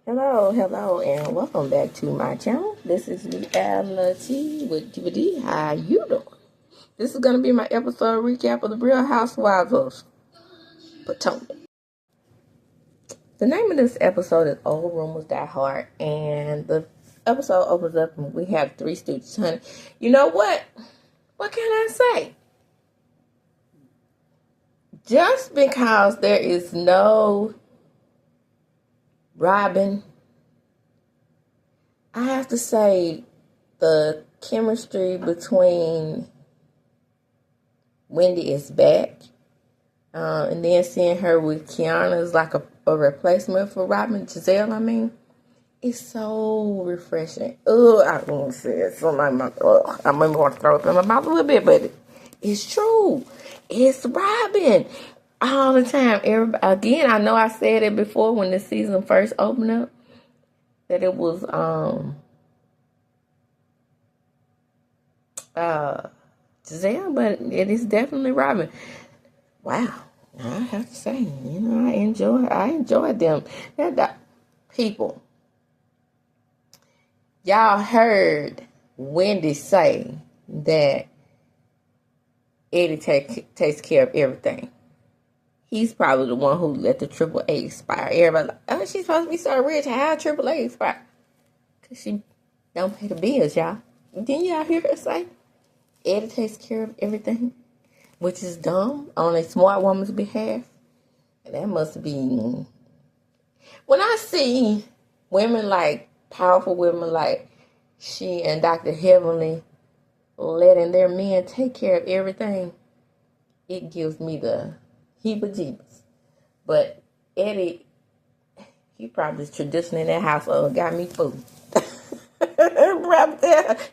Hello, and welcome back to my channel. This is Reality with DVD. How you doing? This is going to be my episode recap of the Real Housewives of Potomac. The name of this episode is Old Rumors Die Hard, and the episode opens up and we have three students. Honey, you know what? What can I say? Just because there is no Robin, I have to say the chemistry between Wendy is back. And then seeing her with KIARNA is like a replacement for Robin Giselle, it's so refreshing. I don't want to say it. So I maybe want to throw up in my mouth a little bit, but it's true. It's Robin all the time. Again, I know I said it before when the season first opened up, that it was Giselle, but it is definitely Robin. Wow, I have to say, I enjoy them. People, y'all heard Wendy say that Eddie takes care of everything. He's probably the one who let the AAA expire. Everybody like, oh, she's supposed to be so rich. How AAA expire? Because she don't pay the bills, y'all. Didn't y'all hear her say Eddie takes care of everything? Which is dumb on a smart woman's behalf. And that must be... When I see women like, powerful women like she and Dr. Heavenly letting their men take care of everything, it gives me the heebie-jeebies. But Eddie, he probably is tradition in that household, got me fooled.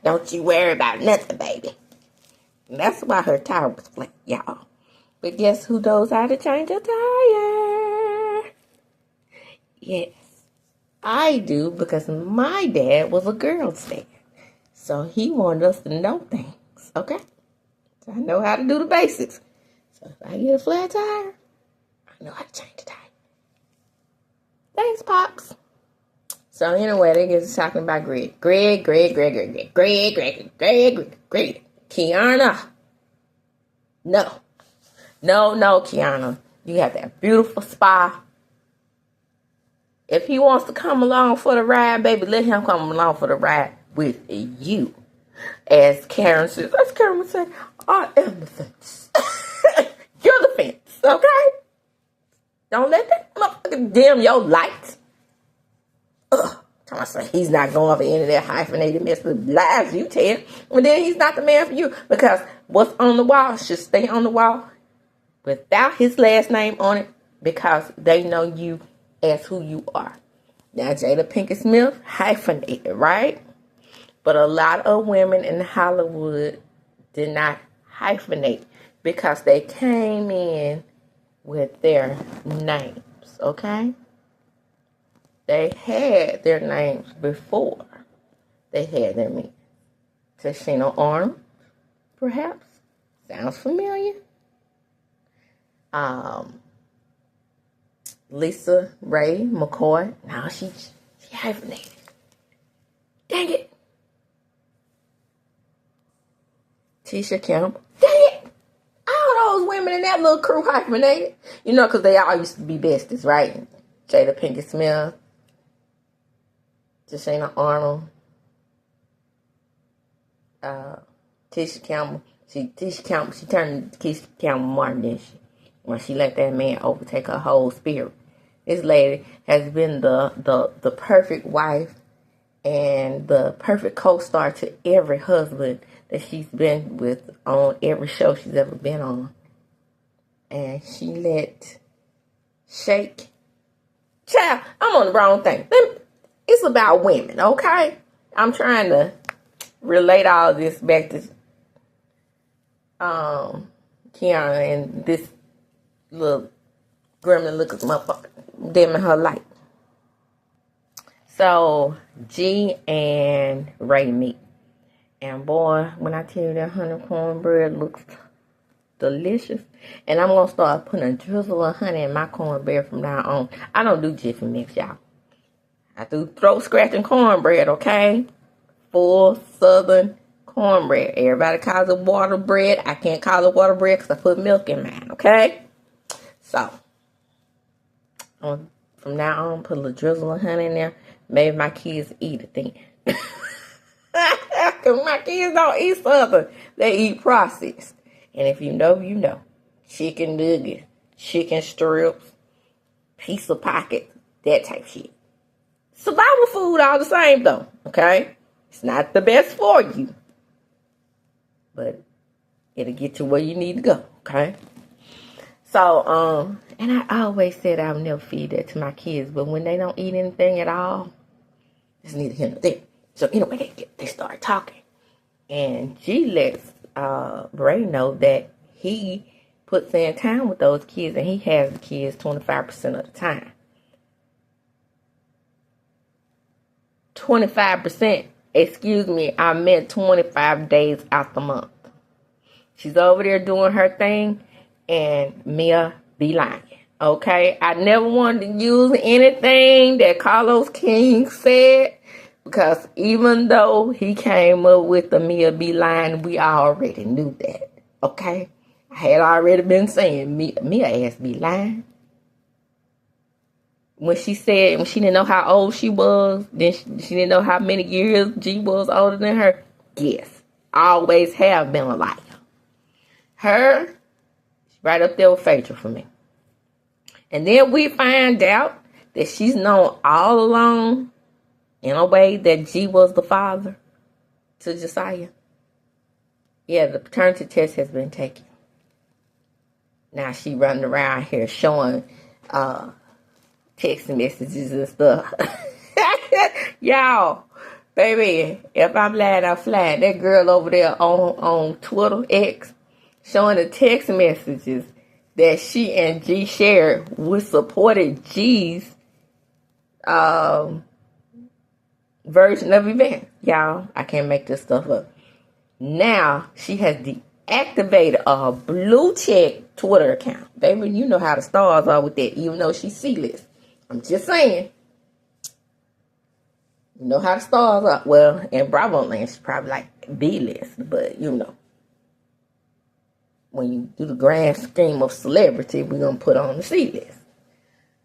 Don't you worry about nothing, baby. And that's why her tire was flat, y'all. But guess who knows how to change a tire? Yes, I do, because my dad was a Girl's dad. So he wanted us to know things, okay? So I know how to do the basics. So if I get a flat tire, I know how to change the tire. Thanks, Pops. So anyway, they get to talking about Greg. Greg. KIARNA. No, KIARNA. You have that beautiful spa. If he wants to come along for the ride, baby, let him come along for the ride with you. As Karen says, I am the fence. You're the fence, okay? Don't let that motherfucker dim your lights. He's not going for any of that hyphenated mess with lies you tell. And then he's not the man for you. Because what's on the wall should stay on the wall without his last name on it. Because they know you as who you are. Now, Jada Pinkett Smith, hyphenated, right? But a lot of women in Hollywood did not hyphenate because they came in with their names, okay? They had their names before they had their men. Tashina Arnold, perhaps. Sounds familiar. Lisa Ray McCoy. Now she hyphenated. Dang it. Tisha Campbell. Dang it. All those women in that little crew hyphenated. Because they all used to be besties, right? Jada Pinkett Smith. Tashina Arnold. Tisha Campbell. She turned Tisha Campbell Martin, didn't she? When she let that man overtake her whole spirit. This lady has been the perfect wife and the perfect co-star to every husband that she's been with on every show she's ever been on. And she let Shake. Child, I'm on the wrong thing. It's about women, okay? I'm trying to relate all this back to KIARNA and this little gremlin looking motherfucker dimming her light. So G and Ray meet. And boy, when I tell you that honey cornbread looks delicious. And I'm going to start putting a drizzle of honey in my cornbread from now on. I don't do Jiffy Mix, y'all. I do throat scratching cornbread, okay? Full Southern cornbread. Everybody calls it water bread. I can't call it water bread because I put milk in mine, okay? So, from now on, put a little drizzle of honey in there. Maybe my kids eat it then. Because my kids don't eat Southern. They eat processed. And if you know, you know. Chicken nuggets, chicken strips, pizza pockets, that type shit. Survival food all the same though, okay? It's not the best for you. But it'll get you where you need to go, okay? So, and I always said I would never feed that to my kids, but when they don't eat anything at all, it's neither here nor there. So anyway, they start talking. And G lets Ray know that he puts in time with those kids, and he has the kids 25% of the time. 25%, excuse me, I meant 25 days out the month. She's over there doing her thing, and Mia be lying. Okay? I never wanted to use anything that Carlos King said, because even though he came up with the Mia be lying, we already knew that. Okay? I had already been saying Mia ass be lying. When she didn't know how old she was, then she didn't know how many years G was older than her. Yes, always have been a liar. Her, right up there with Phaedra for me. And then we find out that she's known all along, in a way, that G was the father to Josiah. Yeah, the paternity test has been taken. Now she running around here showing text messages and stuff. Y'all, baby, if I'm lying, I'm flying. That girl over there on Twitter, X, showing the text messages that she and G shared, which supported G's version of events. Y'all, I can't make this stuff up. Now, she has deactivated a blue check Twitter account. Baby, you know how the stars are with that, even though she's C-list. I'm just saying. You know how the stars are. Well, in Bravo land, she's probably like B-list, but you know. When you do the grand scheme of celebrity, we're going to put on the C-list.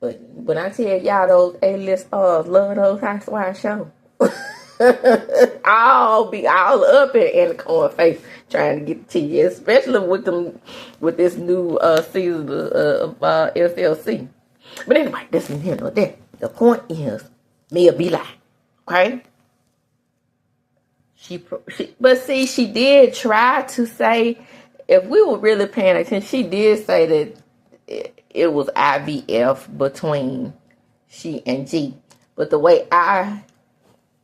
But when I tell y'all those A-list stars love those Housewives shows, I'll be all up in the corn face trying to get to you, especially with this new season of SLC. But anyway, this is here nor there. The point is, Mia be lying, okay? But see, she did try to say, if we were really paying attention, she did say that it was IVF between she and G. But the way I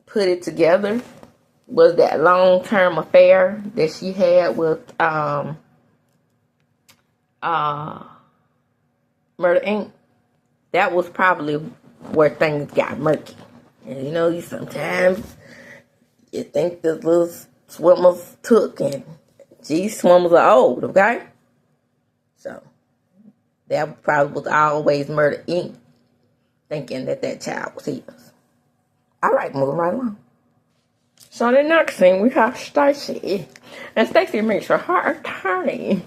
put it together was that long-term affair that she had with Murder Inc. That was probably where things got murky. And you know, sometimes you think the little swimmers took, and G's swimmers are old, okay? So that probably was always Murder Inc. thinking that child was his. All right, moving right along. So the next thing, we have Stacey. And Stacey meets her attorney.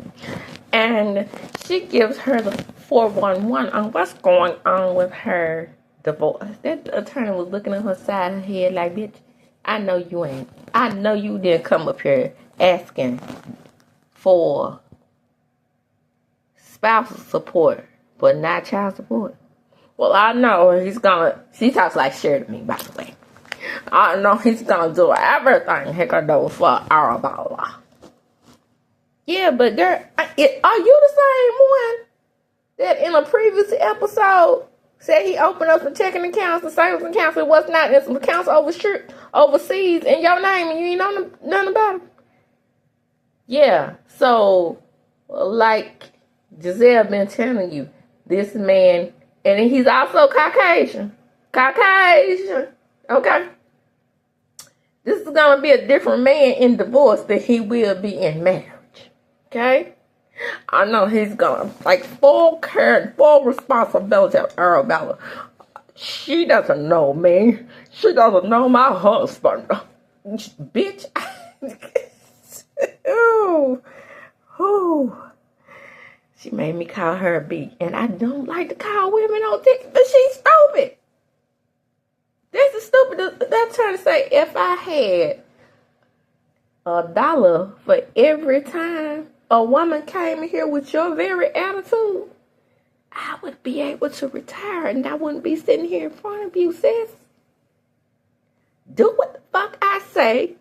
And she gives her the 411 on what's going on with her divorce. That attorney was looking at her side of her head like, bitch, I know you ain't. I know you didn't come up here asking for spousal support, but not child support. Well, I know she talks like Cher to me, by the way. I know he's gonna do everything he can do for Arabella. Yeah, but girl, are you the same one that in a previous episode said he opened up some checking accounts and savings accounts and what's not, and some accounts overseas in your name and you ain't know nothing about them? Yeah, so like Giselle been telling you, this man, and he's also Caucasian, okay? This is going to be a different man in divorce than he will be in marriage, okay? I know he's going to, like, full responsibility of Arabella. She doesn't know me. She doesn't know my husband. Bitch. Ooh. Ooh. She made me call her a B. And I don't like to call women on TikTok, but she's stupid. This is stupid. They're trying to say if I had $1 for every time a woman came in here with your very attitude, I would be able to retire and I wouldn't be sitting here in front of you, sis. Do what the fuck I say.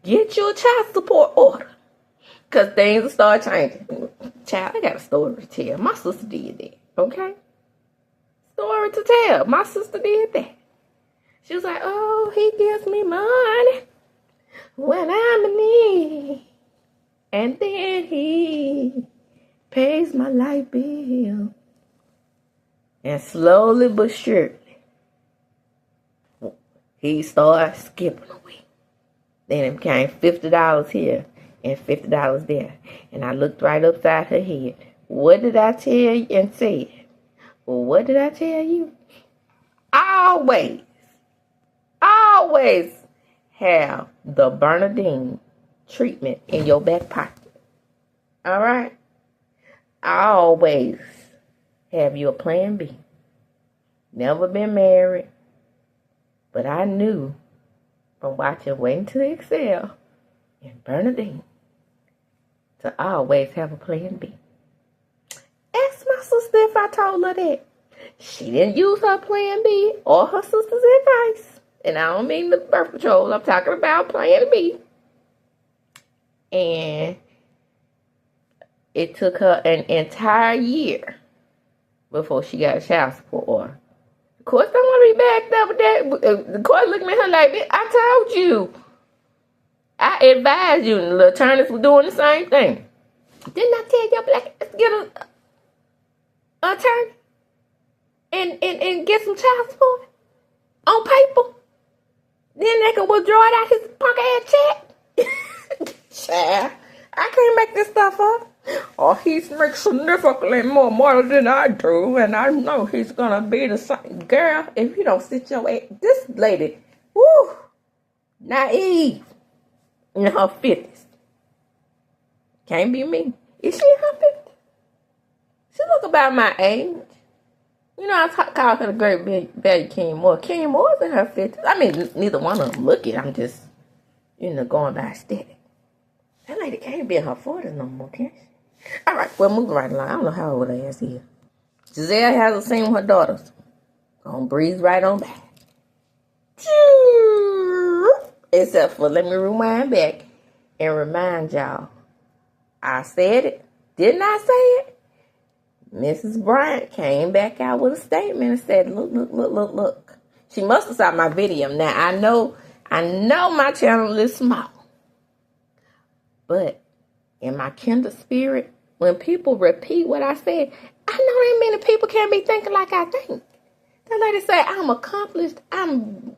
Get your child support order. Because things will start changing. Child, I got a story to tell. My sister did that, okay? Story to tell. My sister did that. She was like, oh, he gives me money when I'm in need. And then he pays my light bill. And slowly but surely, he started skipping away. Then it became $50 here and $50 there. And I looked right upside her head. What did I tell you and said? Well, what did I tell you? Always have the Bernadine treatment in your back pocket. All right? Always have your plan B. Never been married, but I knew from watching Waiting to Excel and Bernadine to always have a plan B. Ask my sister if I told her that. She didn't use her plan B or her sister's advice. And I don't mean the birth control. I'm talking about plan B. And it took her an entire year before she got a child support order. Of course, I want to be backed up with that. The court looking at her like, I told you. I advised you. And the attorneys were doing the same thing. Didn't I tell your black ass to get an attorney? And get some child support? On paper? Then they can withdraw it out his punk ass check? Child, I can't make this stuff up. Or he makes significantly more money than I do, and I know he's gonna be the same. Girl, if you don't sit your ass, this lady, woo, naive, in her 50s. Can't be me. Is she in her 50s? She look about my age. You know, I call her the great Betty King Moore. King Moore's in her 50s. I mean, neither one of them look it. I'm just, going by aesthetic. That lady can't be in her 40s no more, can she? All right, well, moving right along. I don't know how old her ass is. Giselle hasn't seen her daughters. Gonna breeze right on back. Except for, let me rewind back and remind y'all. I said it. Didn't I say it? Mrs. Bryant came back out with a statement and said, look. She must have saw my video. Now, I know my channel is small. But in my kindred spirit, when people repeat what I said, I know that many people can't be thinking like I think. That lady said, I'm accomplished. I'm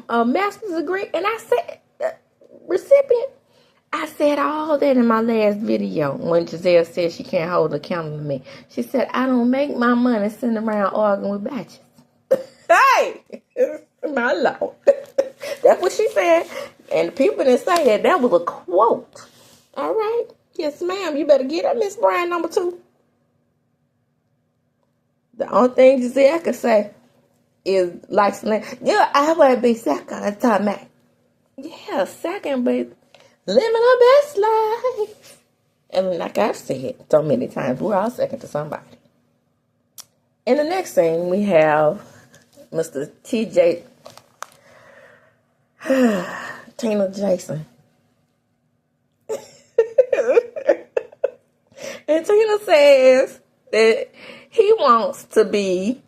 a master's degree. And I said, recipient. I said all that in my last video when Giselle said she can't hold a candle to me. She said, I don't make my money sitting around arguing with batches. Hey! My Lord. That's what she said. And the people didn't say that. That was a quote. All right? Yes, ma'am. You better get up, Miss Bryan, number 2. The only thing Giselle could say is like, yeah, I want to be second. Yeah, second, but living our best life. And like I've said so many times, we're all second to somebody. In the next scene, we have Mr. TJ, Tina Jason. And Tina says that he wants to be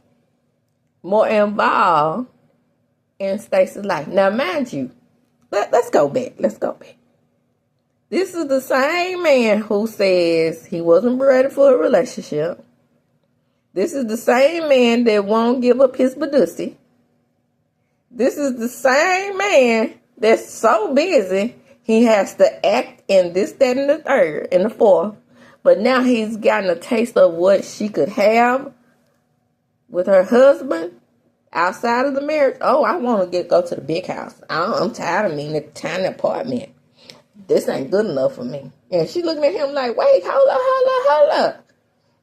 more involved in Stacey's life. Now, mind you, let's go back. This is the same man who says he wasn't ready for a relationship. This is the same man that won't give up his badussy. This is the same man that's so busy he has to act in this, that, and the third, and the fourth. But now he's gotten a taste of what she could have with her husband outside of the marriage. Oh, I want to go to the big house. I'm tired of being in a tiny apartment. This ain't good enough for me. And she looking at him like, wait, hold up.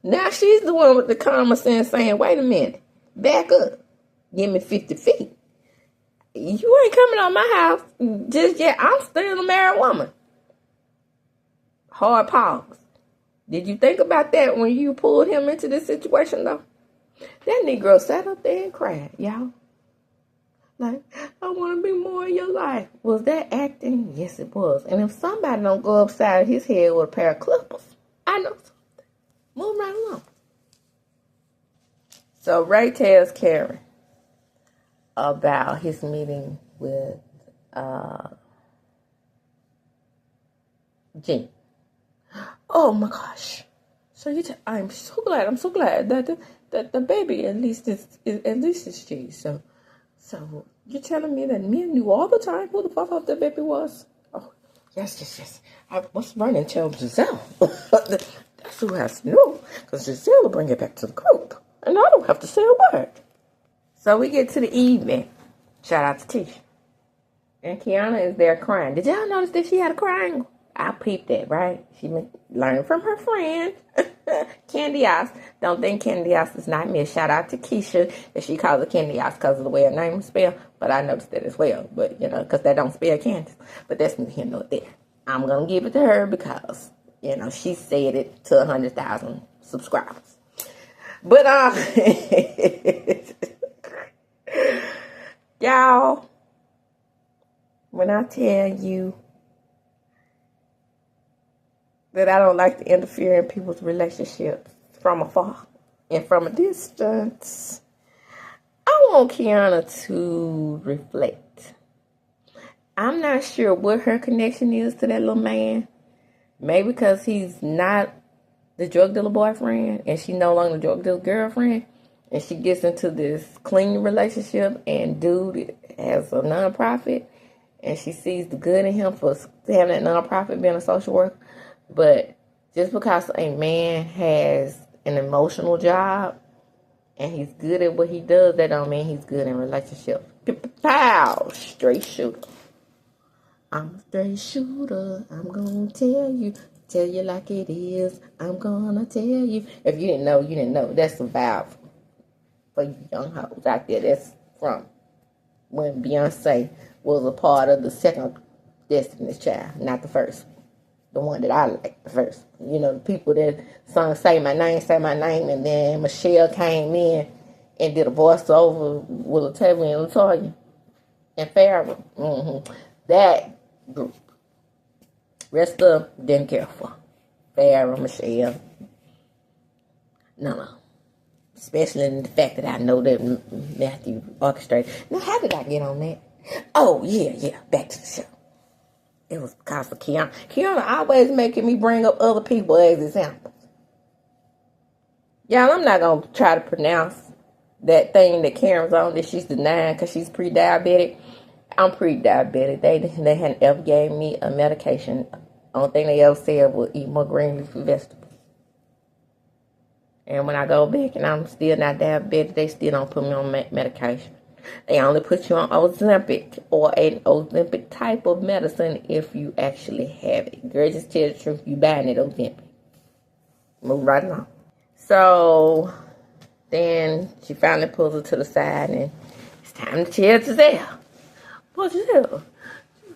Now she's the one with the common sense saying, wait a minute, back up. Give me 50 feet. You ain't coming on my house just yet. I'm still a married woman. Hard pause. Did you think about that when you pulled him into this situation, though? That Negro sat up there and cried, y'all. Like, I want to be more in your life. Was that acting? Yes, it was. And if somebody don't go upside his head with a pair of clippers, I know something. Move right along. So Ray tells Karen about his meeting with Jean. Oh my gosh! So I'm so glad that the baby at least is G. So you're telling me that men knew all the time who the fuck the baby was? Oh yes. I must run and tell Giselle. That's who has to know, because Giselle will bring it back to the group, and I don't have to say a word. So we get to the evening. Shout out to Tisha. And KIARNA is there crying. Did y'all notice that she had a crying? I peeped that, right? She learned from her friend, Candy Oss. Don't think Candy Oss is not me. Shout out to Keisha that she calls her Candy Oss because of the way her name is spelled. But I noticed that as well. But, because that don't spell Candace. But that's neither here nor there. I'm going to give it to her because, she said it to 100,000 subscribers. But, y'all, when I tell you that I don't like to interfere in people's relationships from afar and from a distance, I want KIARNA to reflect. I'm not sure what her connection is to that little man. Maybe because he's not the drug dealer boyfriend and she's no longer the drug dealer girlfriend, and she gets into this clean relationship and dude has a nonprofit and she sees the good in him for having that nonprofit, being a social worker. But just because a man has an emotional job and he's good at what he does, that don't mean he's good in relationships. Pow! Straight shooter. I'm a straight shooter. I'm gonna tell you like it is. I'm gonna tell you. If you didn't know, you didn't know. That's a vow for you young hoes out there. That's from when Beyonce was a part of the second Destiny's Child, not the first. The one that I like the first. The people that sung Say My Name, and then Michelle came in and did a voiceover with Latavia and LaToya and Farrah. That group. Rest of them didn't care for. Farrah, Michelle. No. Especially in the fact that I know that Matthew orchestrated. Now, how did I get on that? Oh, yeah. Back to the show. It was because of KIARNA. KIARNA always making me bring up other people as examples. Y'all, I'm not going to try to pronounce that thing that Karen's on that she's denying because she's pre-diabetic. I'm pre-diabetic. They hadn't ever gave me a medication. Only thing they ever said was eat more green leafy vegetables. And when I go back and I'm still not diabetic, they still don't put me on medication. They only put you on Ozempic or an Ozempic type of medicine if you actually have it. Girl, just tell the truth. You buying it Ozempic. Move right along. So then she finally pulls her to the side and it's time to tell Giselle. Well, Giselle,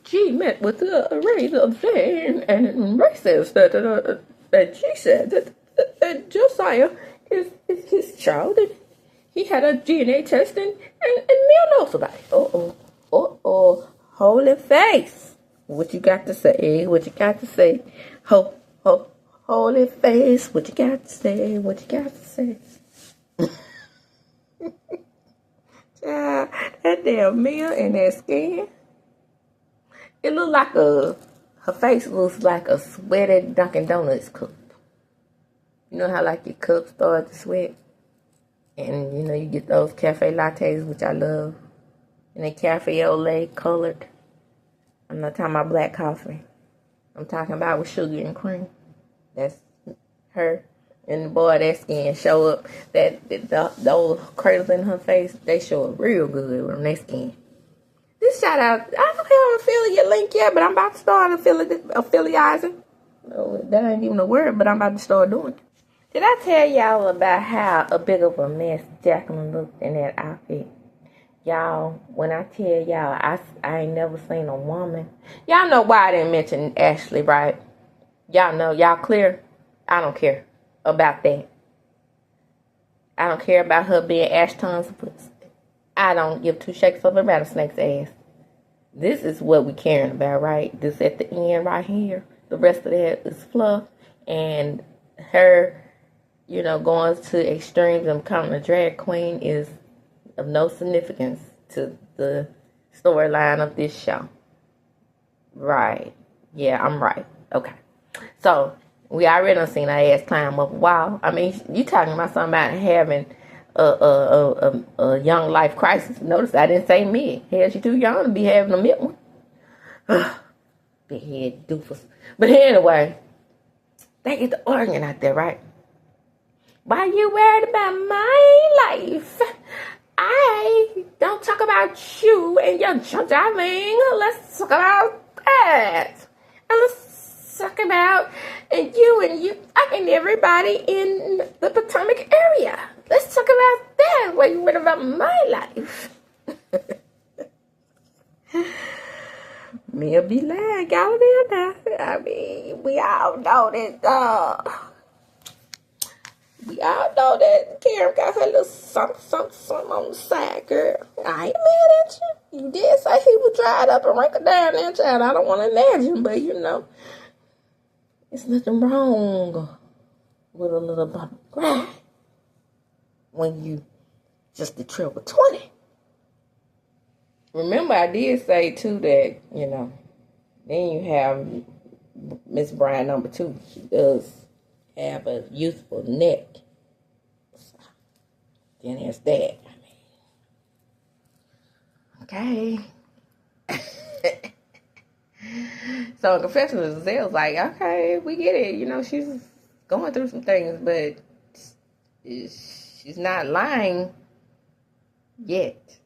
she met with Ray the other day, and Ray says that she said that Josiah is his child, and he had a DNA test, and Mel knows about it. Holy face. What you got to say? Holy face. What you got to say? Child, that damn Mel and that skin. It looked like her face looks like a sweated Dunkin' Donuts cup. You know how like your cup starts to sweat? And you get those cafe lattes, which I love. And they cafe au lait colored. I'm not talking about black coffee. I'm talking about with sugar and cream. That's her. And the boy, that skin show up, those cradles in her face, they show up real good on that skin. This shout out, I don't have an affiliate link yet, but I'm about to start affiliatizing. Oh, that ain't even a word, but I'm about to start doing it. Did I tell y'all about how a big of a mess Jacqueline looked in that outfit? Y'all, when I tell y'all, I ain't never seen a woman. Y'all know why I didn't mention Ashley, right? Y'all know, y'all clear? I don't care about that. I don't care about her being Ashton's pussy. I don't give two shakes of a rattlesnake's ass. This is what we caring about, right? This at the end right here. The rest of that is fluff. And her, going to extremes and becoming a drag queen is of no significance to the storyline of this show. Right. Yeah, I'm right. Okay. So, we already done seen her ass climb up a wall. I mean, you talking about somebody having a young life crisis. Notice I didn't say mid. Hell, she too young to be having a mid one. Big head doofus. But anyway, they get the organ out there, right? Why you worried about my life? I don't talk about you and your junk driving. Let's talk about that. And let's talk about you and everybody in the Potomac area. Let's talk about that. Why you worried about my life? Me'll be lying, y'all there. I mean, we all know that. We all know that Karen got her little something on the side, girl. I ain't mad at you. You did say he was dried up and wrinkled down there, child. I don't want to imagine, but it's nothing wrong with a little bump grind when you just the triple 20. Remember, I did say, too, that, then you have Miss Bryan number 2. She does have a youthful neck. So, then there's that. Okay. So, in Confessions, Zelle's like, okay, we get it. She's going through some things, but she's not lying yet.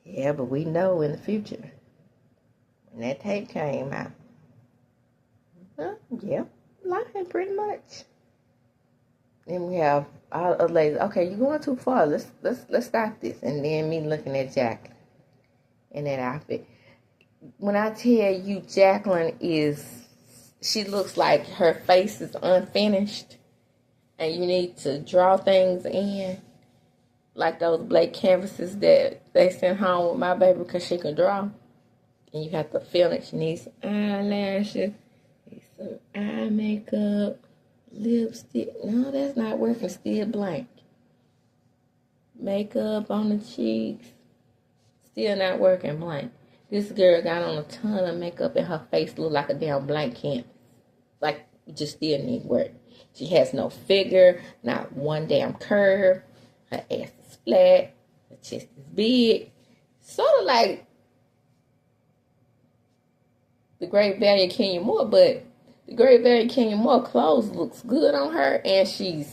Yeah, but we know in the future, when that tape came out, yeah, lying pretty much. Then we have all the ladies. Okay, you're going too far. Let's stop this. And then me looking at Jacqueline in that outfit. When I tell you Jacqueline she looks like her face is unfinished, and you need to draw things in. Like those black canvases that they sent home with my baby because she can draw. And you have to feel it. She needs some eyelashes, some eye makeup, lipstick. No, that's not working. Still blank. Makeup on the cheeks. Still not working. Blank. This girl got on a ton of makeup and her face looked like a damn blank canvas. Like, it just still need work. She has no figure. Not one damn curve. Her ass is flat. Her chest is big. Sort of like the Great Valiant Kenya Moore, but the Great Valiant Kenya Moore clothes looks good on her, and she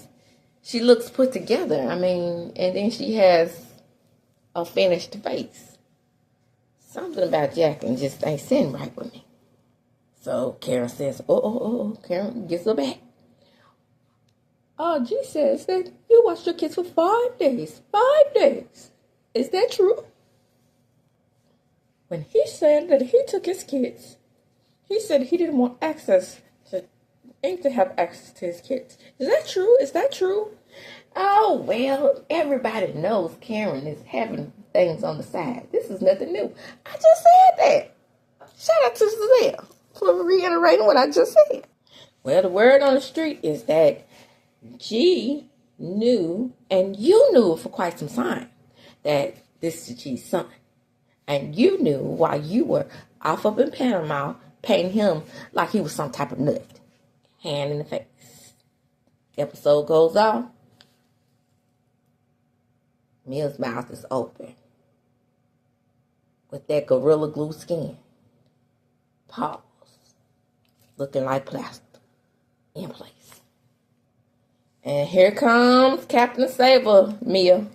looks put together. I mean, and then she has a finished face. Something about Jacqueline just ain't sitting right with me. So Karen says, oh, Karen gets her back. Oh, G says that you watched your kids for 5 days. 5 days. Is that true? When he said that he took his kids, he said he didn't want to have access to his kids. Is that true? Is that true? Oh, well, everybody knows Karen is having things on the side. This is nothing new. I just said that. Shout out to Giselle for reiterating what I just said. Well, the word on the street is that G knew, and you knew for quite some time, that this is G's son. And you knew while you were off up in Panama painting him like he was some type of nut. Hand in the face. Episode goes off. Mill's mouth is open. With that Gorilla Glue skin. Pause. Looking like plaster. In place. And here comes Captain Saber, Mia.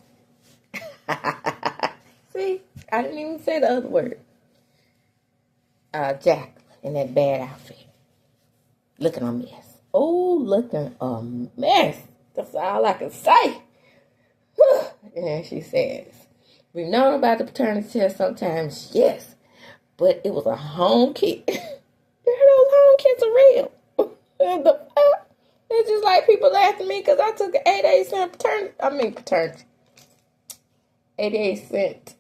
See, I didn't even say the other word. Jacqueline in that bad outfit. Looking a mess. Oh, looking a mess. That's all I can say. And then she says, we've known about the paternity test sometimes, yes. But it was a home kit. Those home kits are real. It's just like people laughed at me because I took an 88-cent paternity. 88-cent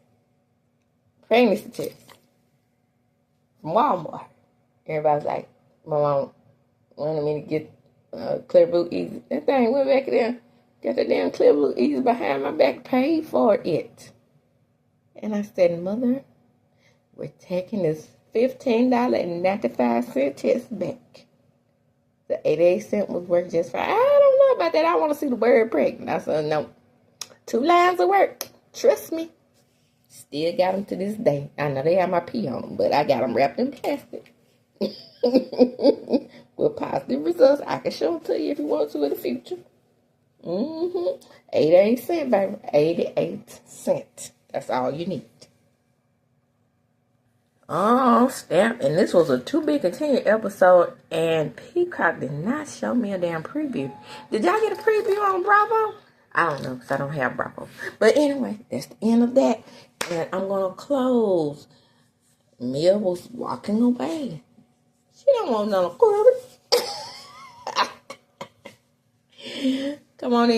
pregnancy test from Walmart. Everybody's like, my mom wanted me to get Clear Blue Easy. That thing went back there, got the damn Clear Blue Easy behind my back, paid for it. And I said, Mother, we're taking this $15.95 test back. The 88 cent was worth just fine. I don't know about that. I want to see the word pregnant. I said, no. 2 lines of work. Trust me. Still got them to this day. I know they have my pee on them, but I got them wrapped in plastic. With positive results. I can show them to you if you want to in the future. 88 cent, baby. 88 cent. That's all you need. Oh, snap. And this was a to be continued episode, and Peacock did not show me a damn preview. Did y'all get a preview on Bravo? I don't know, because I don't have Bravo. But anyway, that's the end of that. And I'm going to close. Mia was walking away. She don't want none of Come on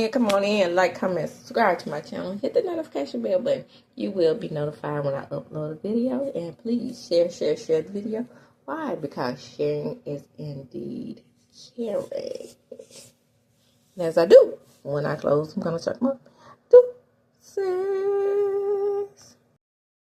in, like, comment, subscribe to my channel, hit the notification bell button. You will be notified when I upload a video, and please share the video. Why? Because sharing is indeed caring. And as I do, when I close, I'm going to check my